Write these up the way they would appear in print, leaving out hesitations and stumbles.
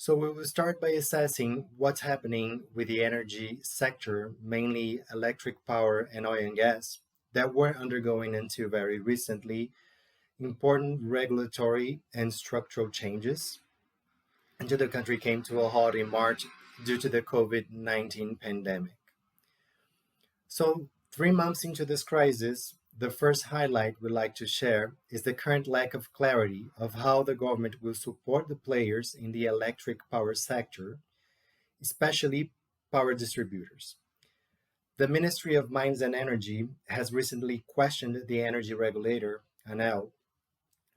So we will start by assessing what's happening with the energy sector, mainly electric power and oil and gas, that were undergoing until very recently important regulatory and structural changes until the country came to a halt in March due to the COVID-19 pandemic. So 3 months into this crisis, the first highlight we'd like to share is the current lack of clarity of how the government will support the players in the electric power sector, especially power distributors. The Ministry of Mines and Energy has recently questioned the energy regulator, ANEL,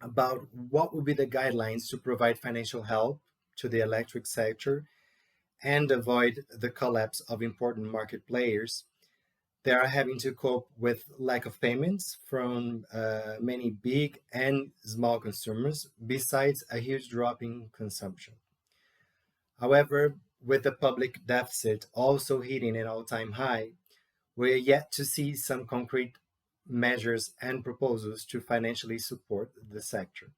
about what would be the guidelines to provide financial help to the electric sector and avoid the collapse of important market players. They are having to cope with lack of payments from many big and small consumers, besides a huge drop in consumption. However, with the public deficit also hitting an all-time high, we are yet to see some concrete measures and proposals to financially support the sector.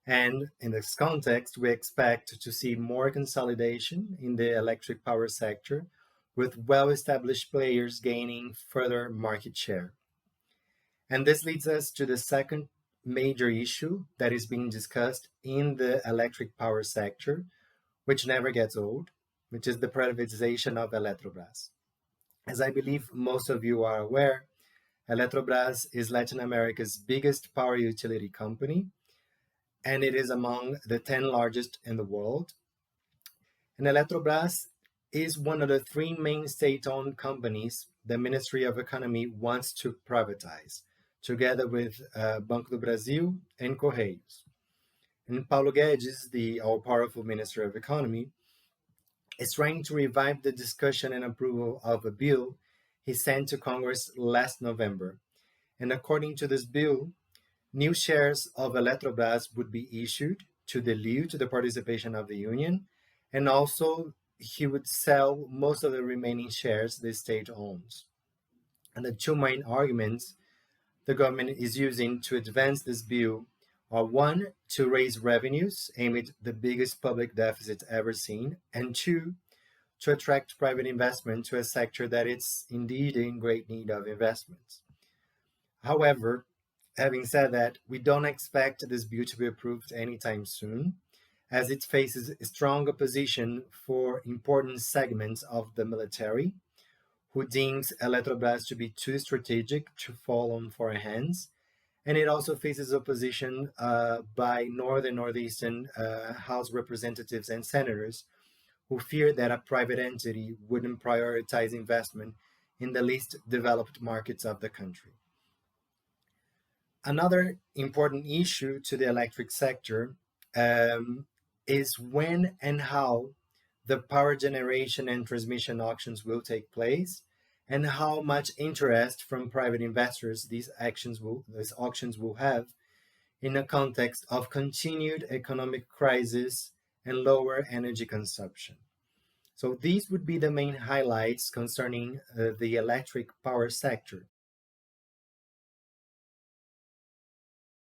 And in this context, we expect to see more consolidation in the electric power sector, with well-established players gaining further market share. And this leads us to the second major issue that is being discussed in the electric power sector, which never gets old, which is the privatization of Eletrobras. As I believe most of you are aware, Eletrobras is Latin America's biggest power utility company, and it is among the 10 largest in the world. And Eletrobras is one of the three main state-owned companies the Ministry of Economy wants to privatize, together with Banco do Brasil and Correios. And Paulo Guedes, the all-powerful Minister of Economy, is trying to revive the discussion and approval of a bill he sent to Congress last November. And according to this bill, new shares of Eletrobras would be issued to dilute the participation of the union, and also he would sell most of the remaining shares the state owns. And the two main arguments the government is using to advance this bill are: one, to raise revenues amid the biggest public deficit ever seen, and two, to attract private investment to a sector that is indeed in great need of investments. However, having said that, we don't expect this bill to be approved anytime soon, as it faces strong opposition for important segments of the military, who deems Eletrobras to be too strategic to fall on foreign hands. And it also faces opposition by North and Northeastern House representatives and senators, who fear that a private entity wouldn't prioritize investment in the least developed markets of the country. Another important issue to the electric sector is when and how the power generation and transmission auctions will take place, and how much interest from private investors these auctions will have in a context of continued economic crisis and lower energy consumption. So these would be the main highlights concerning the electric power sector.